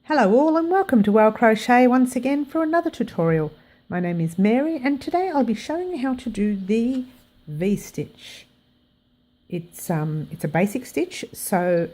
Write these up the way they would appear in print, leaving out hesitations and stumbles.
Hello all and welcome to Well Crochet once again for another tutorial. My name is Mary and today I'll be showing you how to do the V-stitch. It's a basic stitch, so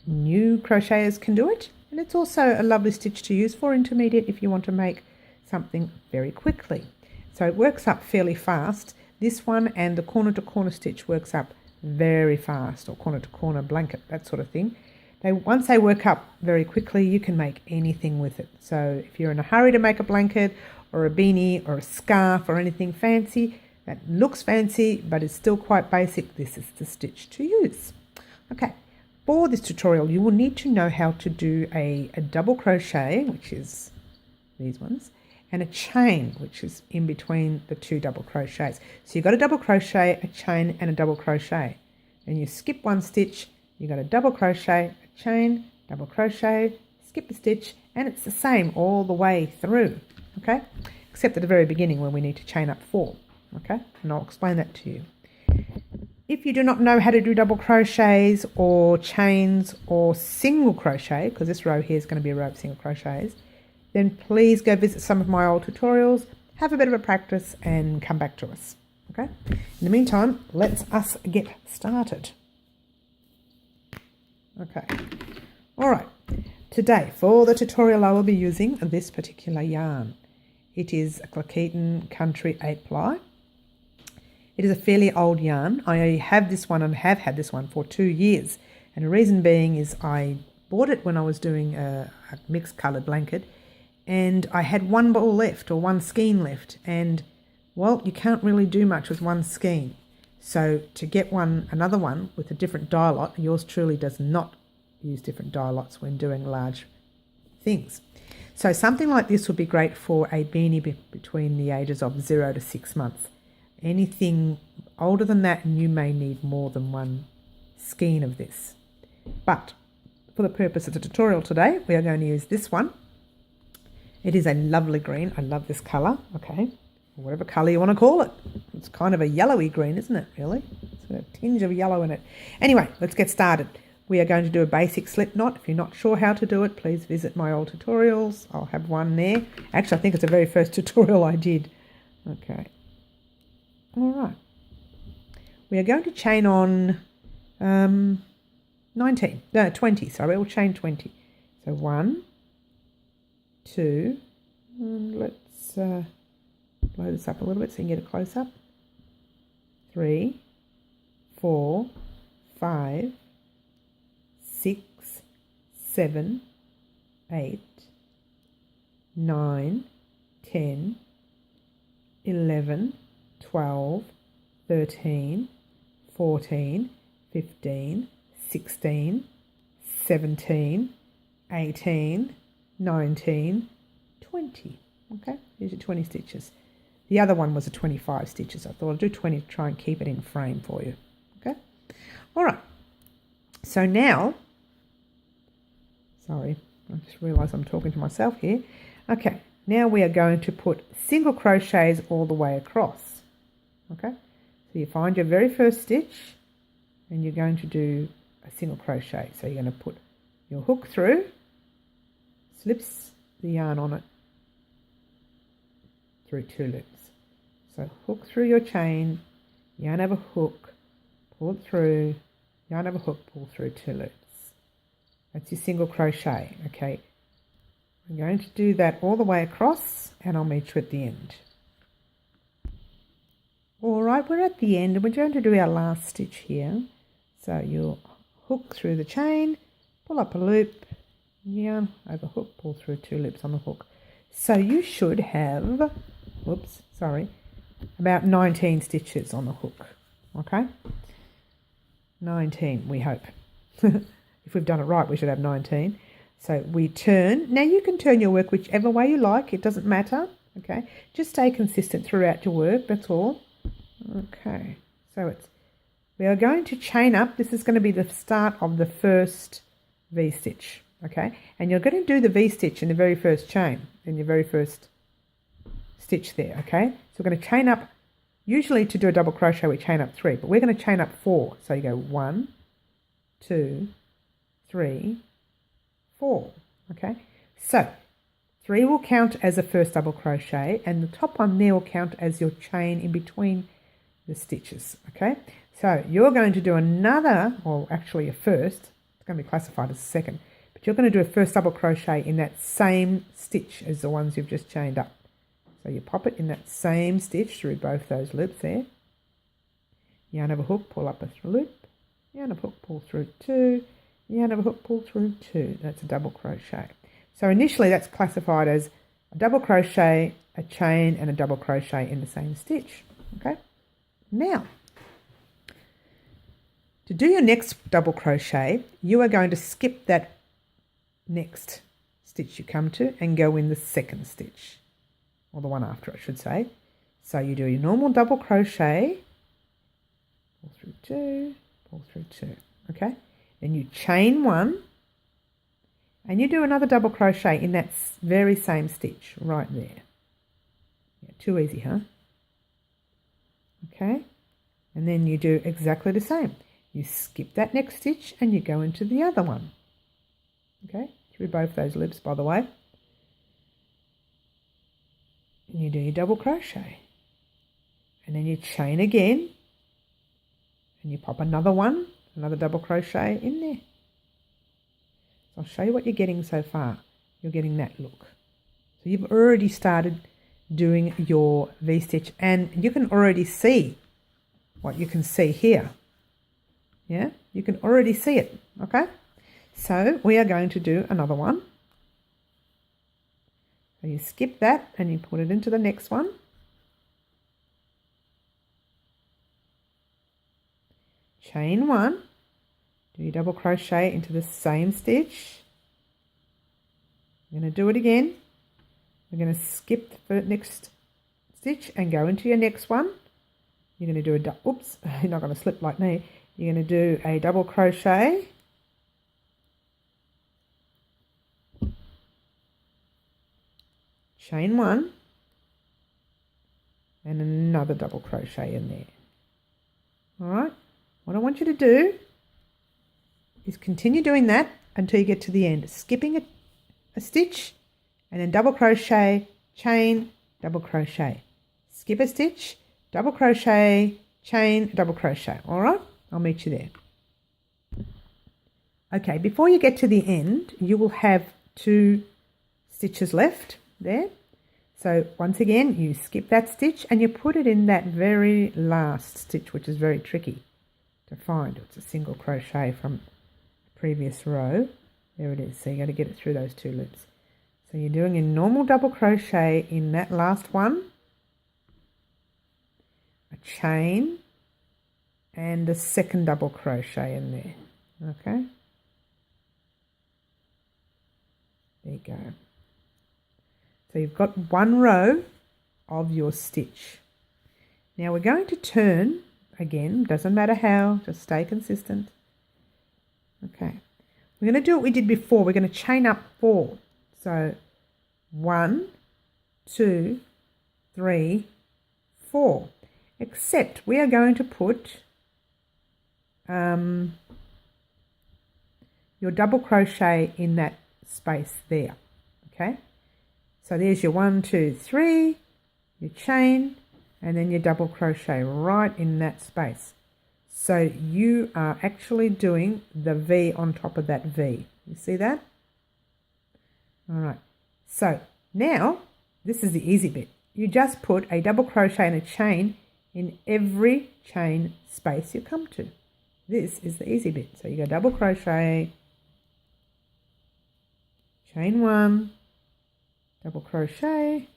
new crocheters can do it, and it's also a lovely stitch to use for intermediate if you want to make something very quickly. So it works up fairly fast. This one and the corner to corner stitch works up very fast, or corner to corner blanket, that sort of thing. Once they work up very quickly, you can make anything with it. So if you're in a hurry to make a blanket or a beanie or a scarf or anything fancy that looks fancy but is still quite basic, this is the stitch to use. Okay, for this tutorial you will need to know how to do a double crochet, which is these ones, and a chain, which is in between the two double crochets. So you've got a double crochet, a chain and a double crochet. And you skip one stitch, you've got a double crochet, a chain, double crochet, skip a stitch, and it's the same all the way through, okay? Except at the very beginning when we need to chain up 4, okay? And I'll explain that to you. If you do not know how to do double crochets or chains or single crochet, because this row here is going to be a row of single crochets, then please go visit some of my old tutorials, have a bit of a practice and come back to us, okay? In the meantime, let's us get started. Okay, all right, today for the tutorial I will be using this particular yarn. It is a Cloqueton Country 8-ply. It is a fairly old yarn. I have this one and have had this one for 2 years, and the reason being is I bought it when I was doing a mixed coloured blanket, and I had one ball left, or one skein left, and well, you can't really do much with one skein. So to get another one with a different dye lot, yours truly does not use different dye lots when doing large things. So something like this would be great for a beanie between the ages of 0 to 6 months. Anything older than that, and you may need more than one skein of this. But for the purpose of the tutorial today, we are going to use this one. It is a lovely green. I love this colour, okay? Whatever colour you want to call it. It's kind of a yellowy green, isn't it, really? It's got a tinge of yellow in it. Anyway, let's get started. We are going to do a basic slip knot. If you're not sure how to do it, please visit my old tutorials. I'll have one there. Actually, I think it's the very first tutorial I did. Okay. All right. We are going to chain on 20, sorry. We'll chain 20. So 1, 2, and let's blow this up a little bit so you can get a close up. 3, 4, 5, 6, 7, 8, 9, 10, 11, 12, 13, 14, 15, 16, 17, 18, 19, 20. Okay, these are 20 stitches. The other one was a 25 stitches. I thought I'll do 20 to try and keep it in frame for you. Okay, all right. So now, sorry, I just realised I'm talking to myself here. Okay, now we are going to put single crochets all the way across. Okay, so you find your very first stitch and you're going to do a single crochet. So you're going to put your hook through, slips the yarn on it through 2 loops. So hook through your chain, yarn over hook, pull it through, yarn over hook, pull through 2 loops. That's your single crochet, okay? I'm going to do that all the way across and I'll meet you at the end. All right, we're at the end and we're going to do our last stitch here. So you'll hook through the chain, pull up a loop, yarn over hook, pull through 2 loops on the hook. So you should have, whoops, sorry, about 19 stitches on the hook, okay? 19, we hope. If we've done it right, we should have 19. So we turn. Now you can turn your work whichever way you like. It doesn't matter, okay? Just stay consistent throughout your work, that's all. Okay, so we are going to chain up. This is going to be the start of the first V-stitch, okay? And you're going to do the V-stitch in the very first chain, in your very first stitch there, okay? So we're going to chain up. Usually to do a double crochet we chain up 3, but we're going to chain up 4. So you go 1, 2, 3, 4. Okay, so 3 will count as a first double crochet, and the top one there will count as your chain in between the stitches. Okay, so you're going to do another, or actually a first, it's going to be classified as a second, but you're going to do a first double crochet in that same stitch as the ones you've just chained up. So you pop it in that same stitch through both those loops there. Yarn over hook, pull up a loop, yarn over hook, pull through 2, yarn over hook, pull through 2. That's a double crochet. So initially that's classified as a double crochet, a chain, and a double crochet in the same stitch. Okay. Now, to do your next double crochet, you are going to skip that next stitch you come to and go in the second stitch, or the one after, I should say. So you do your normal double crochet, pull through 2, pull through 2. Okay. Then you chain 1, and you do another double crochet in that very same stitch right there. Yeah, too easy, huh? Okay, and then you do exactly the same. You skip that next stitch and you go into the other one. Okay, through both those loops, by the way. And you do your double crochet. And then you chain again. And you pop another one, another double crochet in there. So I'll show you what you're getting so far. You're getting that look. So you've already started doing your V-stitch, and you can already see what you can see here. Yeah, you can already see it. Okay, so we are going to do another one. So you skip that and you put it into the next one. Chain 1, do your double crochet into the same stitch. You're going to do it again. We're going to skip the next stitch and go into your next one. You're going to do a, oops, you're not going to slip like me. You're going to do a double crochet. Chain 1. And another double crochet in there. All right. What I want you to do is continue doing that until you get to the end. Skipping a stitch, and then double crochet, chain, double crochet. Skip a stitch, double crochet, chain, double crochet. All right, I'll meet you there. Okay, before you get to the end, you will have 2 stitches left there. So once again, you skip that stitch and you put it in that very last stitch, which is very tricky to find. It's a single crochet from the previous row. There it is. So you got to get it through those 2 loops. So you're doing a normal double crochet in that last one, a chain, and a second double crochet in there. Okay. There you go. So you've got 1 row of your stitch. Now we're going to turn again, doesn't matter how, just stay consistent. Okay. We're going to do what we did before. We're going to chain up 4. So 1, 2, 3, 4. Except we are going to put your double crochet in that space there. Okay. So there's your 1, 2, 3, your chain, and then your double crochet right in that space. So you are actually doing the V on top of that V. You see that? All right. So now this is the easy bit. You just put a double crochet and a chain in every chain space you come to. This is the easy bit. So you go double crochet, chain 1, double crochet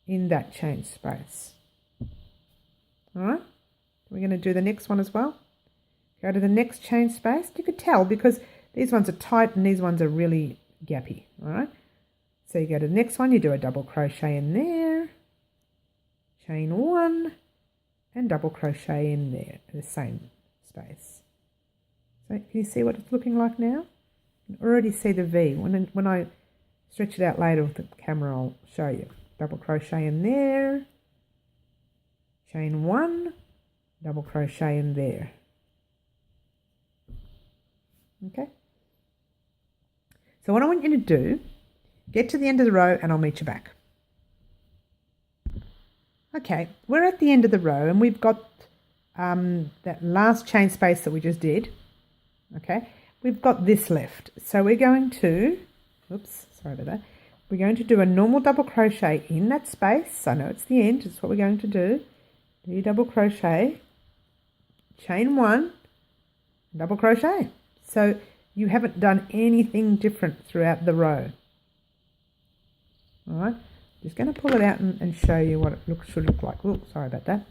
in that chain space. All right. We're going to do the next one as well. Go to the next chain space. You could tell because these ones are tight and these ones are really gappy. All right. So you go to the next one, you do a double crochet in there, chain 1, and double crochet in there, the same space. So can you see what it's looking like now? You can already see the V. When I stretch it out later with the camera, I'll show you. Double crochet in there, chain 1, double crochet in there. Okay. So what I want you to do, get to the end of the row and I'll meet you back. Okay, we're at the end of the row and we've got that last chain space that we just did. Okay, we've got this left. So we're going to, oops, sorry about that. We're going to do a normal double crochet in that space. I know it's the end, it's what we're going to do. Do your double crochet, chain 1, double crochet. So you haven't done anything different throughout the row. All right, just going to pull it out and show you what it should look like. Oh, sorry about that.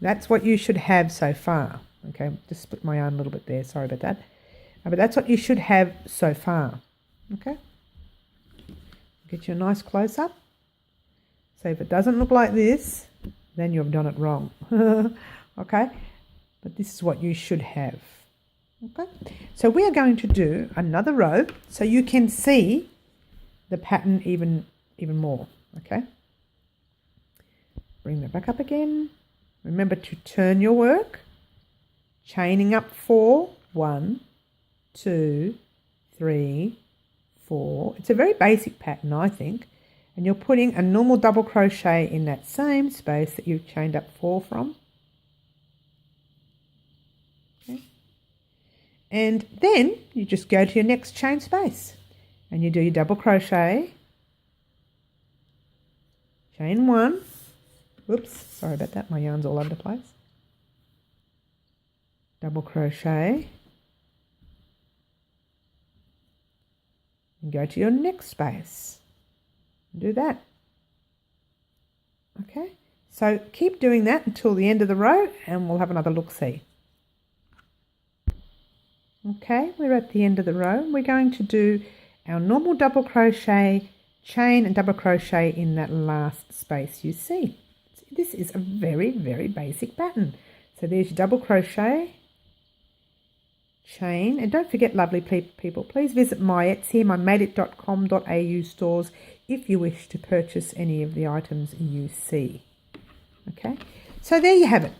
That's what you should have so far. Okay, just split my yarn a little bit there. Sorry about that. But that's what you should have so far. Okay. Get you a nice close-up. So if it doesn't look like this, then you've done it wrong. Okay. But this is what you should have. Okay. So we are going to do another row so you can see the pattern even more. Okay. Bring that back up again. Remember to turn your work, chaining up 4, 1, 2, 3, 4. It's a very basic pattern, I think. And you're putting a normal double crochet in that same space that you've chained up 4 from. Okay. And then you just go to your next chain space and you do your double crochet, chain 1. Whoops, sorry about that, my yarn's all over the place. Double crochet. And go to your next space. Do that. Okay, so keep doing that until the end of the row and we'll have another look-see. Okay, we're at the end of the row. We're going to do our normal double crochet, chain and double crochet in that last space you see. This is a very, very basic pattern. So there's your double crochet, chain, and don't forget, lovely people, please visit my Etsy, my madeit.com.au stores if you wish to purchase any of the items you see. Okay, so there you have it.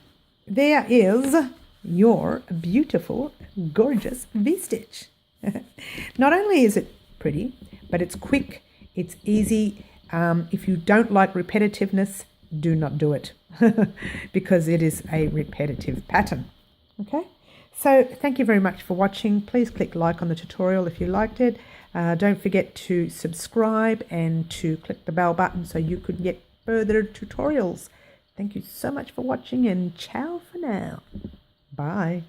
There is your beautiful, gorgeous V-stitch. Not only is it pretty, but it's quick, it's easy. If you don't like repetitiveness, do not do it because it is a repetitive pattern. Okay, so thank you very much for watching. Please click like on the tutorial if you liked it. Don't forget to subscribe and to click the bell button so you could get further tutorials. Thank you so much for watching and ciao for now. Bye.